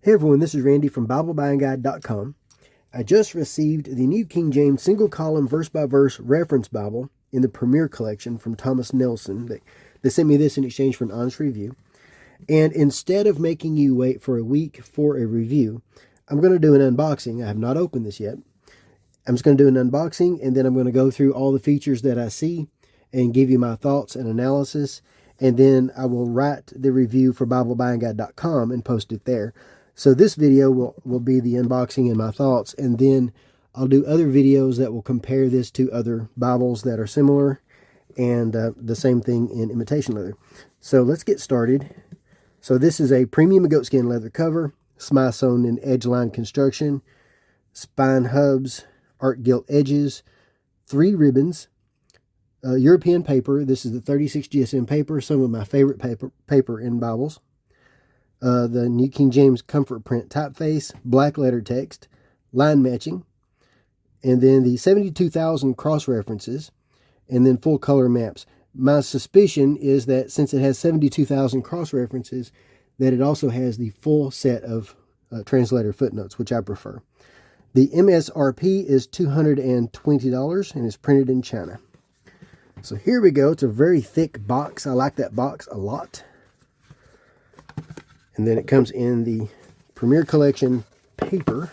Hey everyone, this is Randy from BibleBuyingGuide.com. I just received the New King James single column verse by verse reference Bible in the Premier Collection from Thomas Nelson. They sent me this in exchange for an honest review. And instead of making you wait for a week for a review, I'm going to do an unboxing. I have not opened this yet. I'm just going to do an unboxing, and then I'm going to go through all the features that I see and give you my thoughts and analysis. And then I will write the review for BibleBuyingGuide.com and post it there. So this video will be the unboxing and my thoughts, and then I'll do other videos that will compare this to other Bibles that are similar, and the same thing in imitation leather. So let's get started. So this is a premium goatskin leather cover, Smyth-sewn in edge-line construction, spine hubs, art gilt edges, 3 ribbons, European paper. This is the 36 GSM paper, some of my favorite paper in Bibles. The New King James Comfort Print typeface, black letter text, line matching, and then the 72,000 cross references, and then full color maps. My suspicion is that since it has 72,000 cross references, that it also has the full set of translator footnotes, which I prefer. The MSRP is $220 and is printed in China. So here we go. It's a very thick box. I like that box a lot. And then it comes in the Premier Collection paper.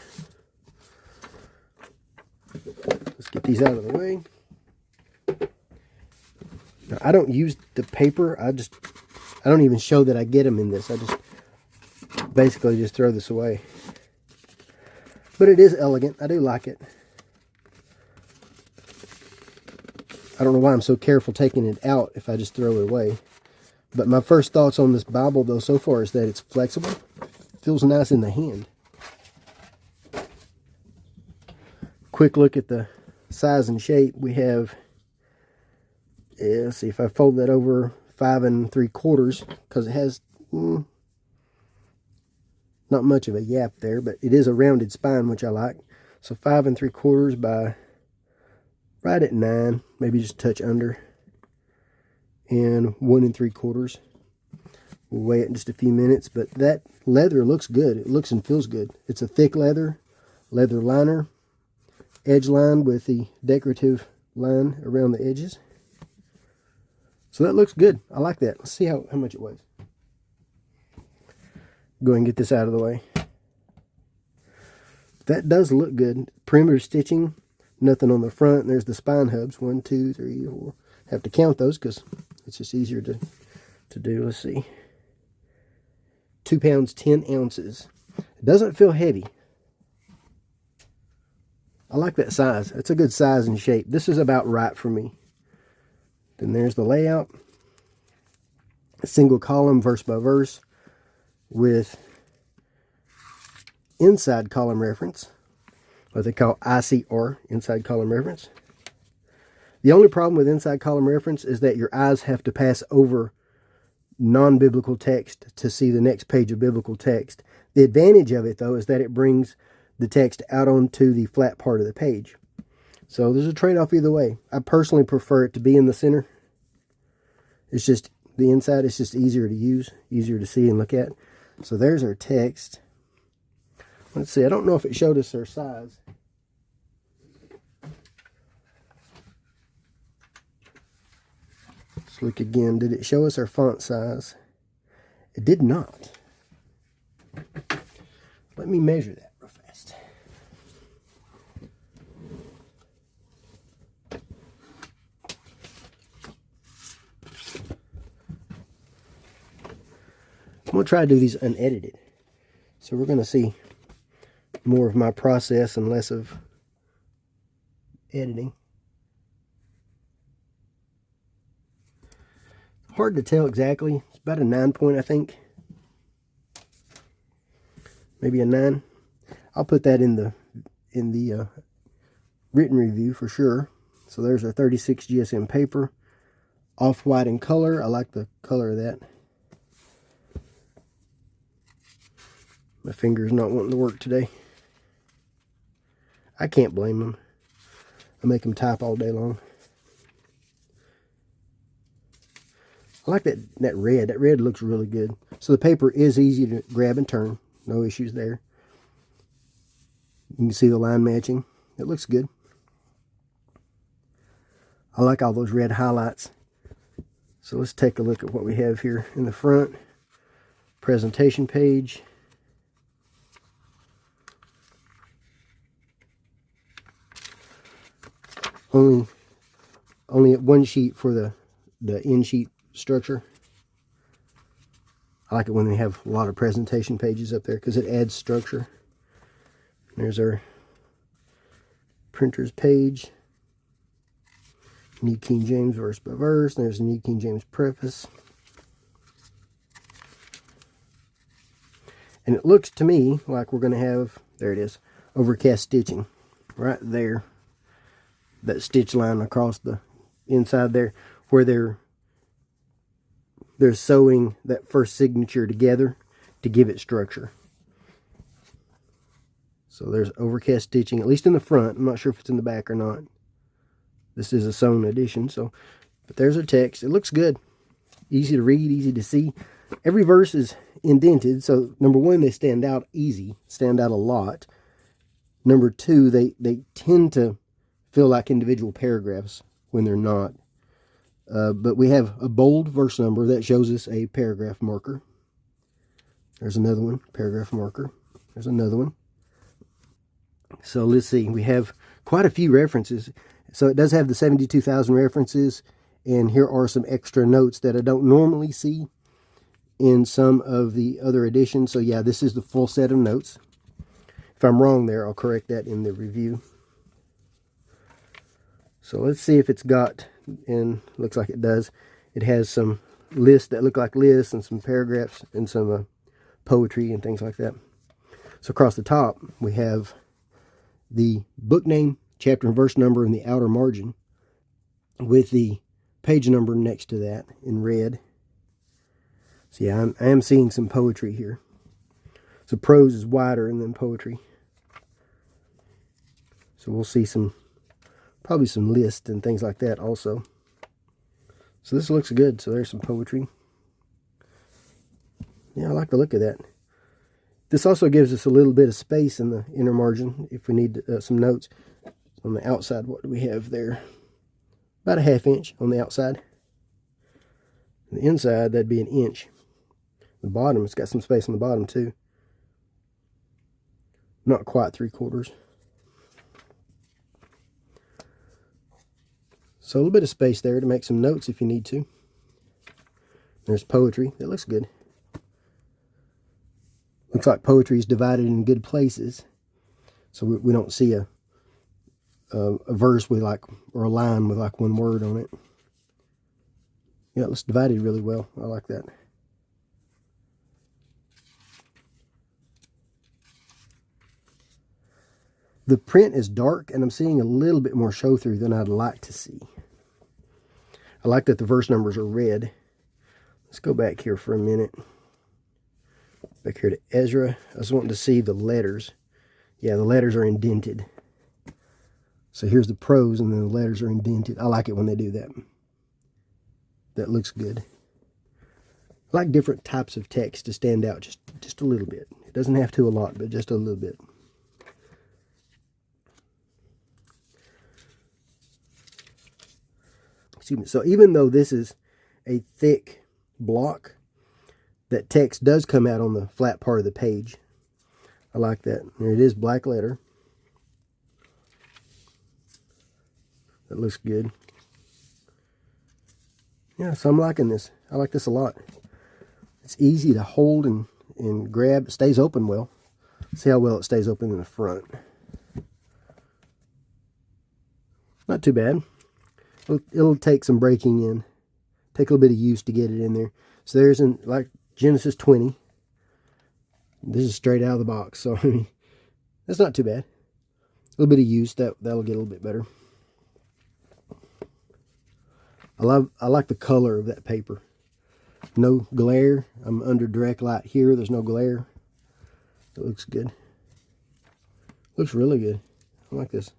Let's get these out of the way. Now, I don't use the paper. I don't even show that I get them in this. I just basically just throw this away. But it is elegant. I do like it. I don't know why I'm so careful taking it out if I just throw it away. But my first thoughts on this Bible, though, so far is that it's flexible. Feels nice in the hand. Quick look at the size and shape. We have, let's see if I fold that over, 5 3/4, because it has not much of a yap there, but it is a rounded spine, which I like. So 5 3/4 by right at 9, maybe just a touch under. And 1 3/4. We'll weigh it in just a few minutes, but that leather looks good. It looks and feels good. It's a thick leather liner, edge line with the decorative line around the edges. So that looks good. I like that. Let's see how much it weighs. Go ahead and get this out of the way. That does look good. Perimeter stitching, nothing on the front. There's the spine hubs, 1 2 3 4. Have to count those because it's just easier to do. Let's see. 2 pounds, 10 ounces. It doesn't feel heavy. I like that size. It's a good size and shape. This is about right for me. Then there's the layout. A single column, verse by verse, with inside column reference, what they call ICR, inside column reference. The only problem with inside column reference is that your eyes have to pass over non-biblical text to see the next page of biblical text. The advantage of it, though, is that it brings the text out onto the flat part of the page. So there's a trade-off either way. I personally prefer it to be in the center. It's just, the inside is just easier to use, easier to see and look at. So there's our text. Let's see, I don't know if it showed us our size. Let's look again. Did it show us our font size? It did not. Let me measure that real fast. I'm going to try to do these unedited. So we're going to see more of my process and less of editing. Hard to tell exactly. It's about a 9 point, I think. Maybe a 9. I'll put that in the written review for sure. So there's our 36 GSM paper, off-white in color. I like the color of that. My finger's not wanting to work today. I can't blame them. I make them type all day long. I like that red. That red looks really good. So the paper is easy to grab and turn. no issues there. You can see the line matching. It looks good. I like all those red highlights. So let's take a look at what we have here in the front. Presentation page. Only one sheet for the end sheet structure. I like it when they have a lot of presentation pages up there because it adds structure. There's our printer's page. New King James verse by verse. There's the New King James preface. And it looks to me like we're going to have, there it is, overcast stitching right there. That stitch line across the inside there where they're sewing that first signature together to give it structure. So there's overcast stitching, at least in the front. I'm not sure if it's in the back or not. This is a sewn edition, so, but there's our text. It looks good. Easy to read, easy to see. Every verse is indented, so number one, they stand out easy, stand out a lot. Number two, they tend to feel like individual paragraphs when they're not. But we have a bold verse number that shows us a paragraph marker. There's another one, paragraph marker. There's another one. So let's see, we have quite a few references. So it does have the 72,000 references, and here are some extra notes that I don't normally see in some of the other editions. So yeah, this is the full set of notes. If I'm wrong there, I'll correct that in the review. So let's see if it's got, and looks like it does. It has some lists that look like lists and some paragraphs and some poetry and things like that. So across the top, we have the book name, chapter and verse number in the outer margin with the page number next to that in red. So yeah, I am seeing some poetry here. So prose is wider than poetry. So we'll see probably some lists and things like that also. So this looks good. So there's some poetry. Yeah, I like the look of that. This also gives us a little bit of space in the inner margin if we need some notes. On the outside, what do we have there? About a ½ inch on the outside. On the inside, that'd be 1 inch. The bottom, it's got some space on the bottom too. Not quite 3/4. So a little bit of space there to make some notes if you need to. There's poetry. That looks good. Looks like poetry is divided in good places. So we don't see a verse with like, or a line with like one word on it. Yeah, it looks divided really well. I like that. The print is dark, and I'm seeing a little bit more show through than I'd like to see. I like that the verse numbers are red. Let's go back here for a minute. Back here to Ezra. I was wanting to see the letters. Yeah, the letters are indented. So here's the prose, and then the letters are indented. I like it when they do that. That looks good. I like different types of text to stand out just a little bit. It doesn't have to a lot, but just a little bit. Excuse me. So even though this is a thick block, that text does come out on the flat part of the page. I like that. There it is, black letter. That looks good. Yeah, so I'm liking this. I like this a lot. It's easy to hold and grab. It stays open well. See how well it stays open in the front. Not too bad. It'll take some breaking in. Take a little bit of use to get it in there. So there's like Genesis 20. This is straight out of the box. So that's not too bad. A little bit of use. That'll get a little bit better. I like the color of that paper. No glare. I'm under direct light here. There's no glare. It looks good. Looks really good. I like this.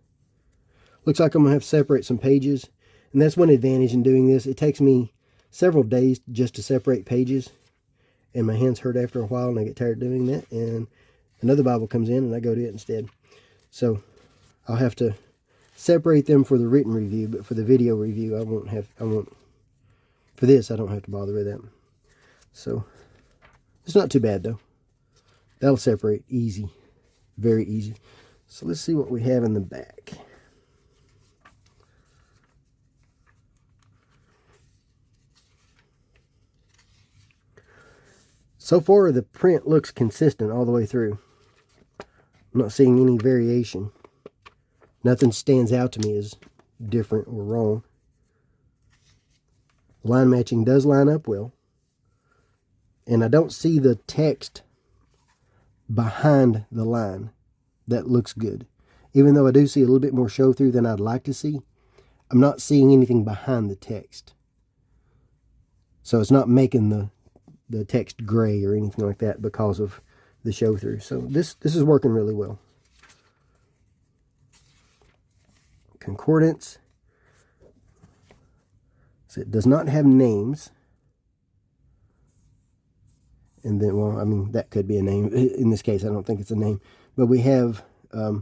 Looks like I'm going to have to separate some pages. And that's one advantage in doing this. It takes me several days just to separate pages. and my hands hurt after a while, and I get tired doing that, and another Bible comes in, and I go to it instead. So I'll have to separate them for the written review, but for the video review, for this, I don't have to bother with that. So it's not too bad, though. That'll separate easy, very easy. So let's see what we have in the back. So far, the print looks consistent all the way through. I'm not seeing any variation. Nothing stands out to me as different or wrong. Line matching does line up well. And I don't see the text behind the line. That looks good. Even though I do see a little bit more show through than I'd like to see, I'm not seeing anything behind the text. So it's not making the text gray or anything like that because of the show through. So this is working really well. Concordance. So it does not have names. And then, well, I mean, that could be a name. In this case, I don't think it's a name. But we have a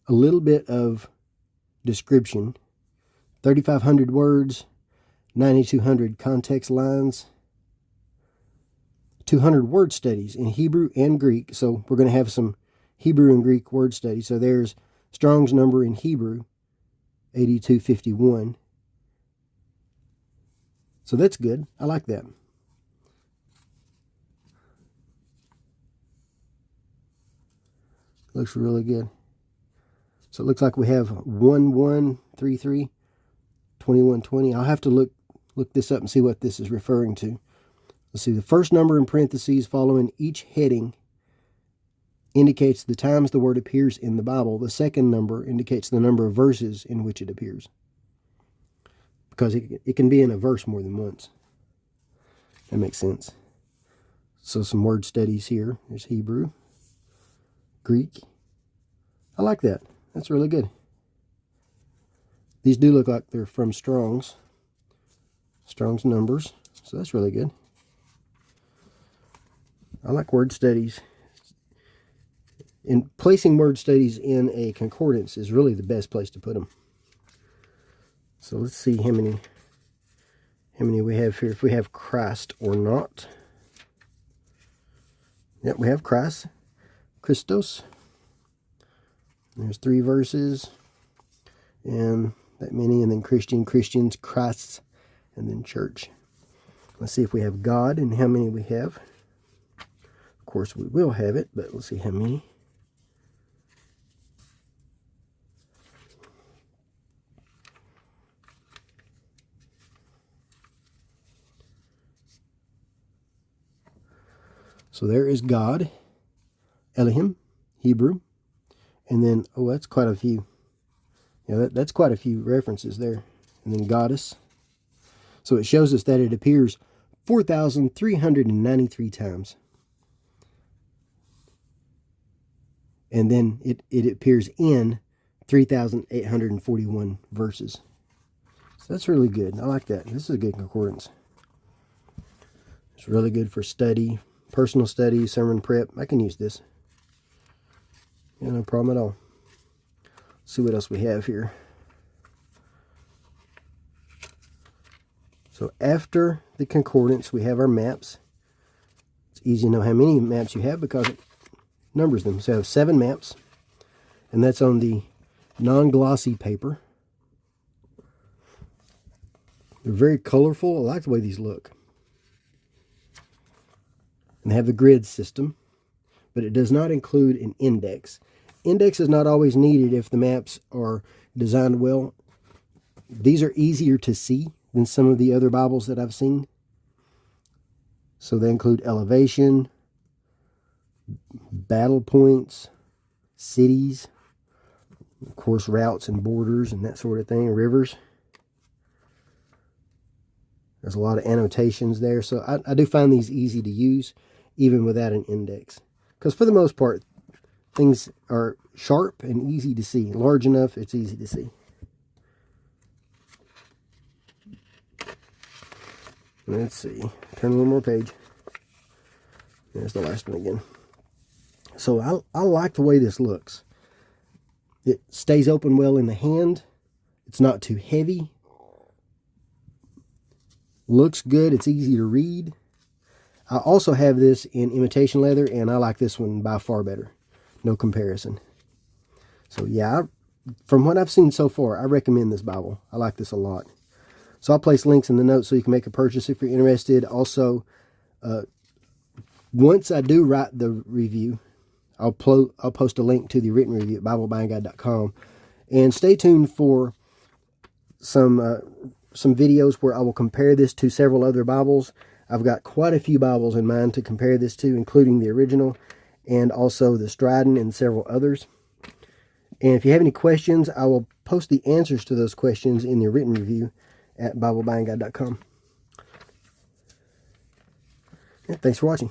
little bit of description. 3,500 words, 9,200 context lines, 200 word studies in Hebrew and Greek. So we're going to have some Hebrew and Greek word studies. So there's Strong's number in Hebrew, 8251. So that's good. I like that. Looks really good. So it looks like we have 1133, 2120. I'll have to look this up and see what this is referring to. Let's see, the first number in parentheses following each heading indicates the times the word appears in the Bible. The second number indicates the number of verses in which it appears. Because it can be in a verse more than once. That makes sense. So some word studies here. There's Hebrew, Greek. I like that. That's really good. These do look like they're from Strong's numbers. So that's really good. I like word studies. And placing word studies in a concordance is really the best place to put them. So let's see how many we have here. If we have Christ or not. Yep, we have Christ. Christos. There's 3 verses. And that many. And then Christian, Christians, Christ's, and then church. Let's see if we have God and how many we have. Of course, we will have it, but let's see how many. So there is God, Elohim, Hebrew, and then, oh, that's quite a few. Yeah, that's quite a few references there. And then goddess. So it shows us that it appears 4,393 times. And then it appears in 3,841 verses. So that's really good. I like that. This is a good concordance. It's really good for study. Personal study, sermon prep. I can use this. Yeah, no problem at all. Let's see what else we have here. So after the concordance, we have our maps. It's easy to know how many maps you have because it numbers them. So I have 7 maps, and that's on the non-glossy paper. They're very colorful. I like the way these look. And they have the grid system, but it does not include an index. Index is not always needed if the maps are designed well. These are easier to see than some of the other Bibles that I've seen. So they include elevation, battle points, cities, of course routes and borders and that sort of thing, rivers. There's a lot of annotations there. So I do find these easy to use, even without an index. Because for the most part, things are sharp and easy to see. Large enough, it's easy to see. Let's see. Turn one more page. There's the last one again. So I like the way this looks. It stays open well in the hand. It's not too heavy. Looks good. It's easy to read. I also have this in imitation leather, and I like this one by far better. No comparison. So yeah, from what I've seen so far, I recommend this Bible. I like this a lot. So I'll place links in the notes so you can make a purchase if you're interested. Also, once I do write the review, I'll post a link to the written review at BibleBuyingGuide.com. And stay tuned for some videos where I will compare this to several other Bibles. I've got quite a few Bibles in mind to compare this to, including the original and also the Satin and several others. And if you have any questions, I will post the answers to those questions in the written review at BibleBuyingGuide.com. Yeah, thanks for watching.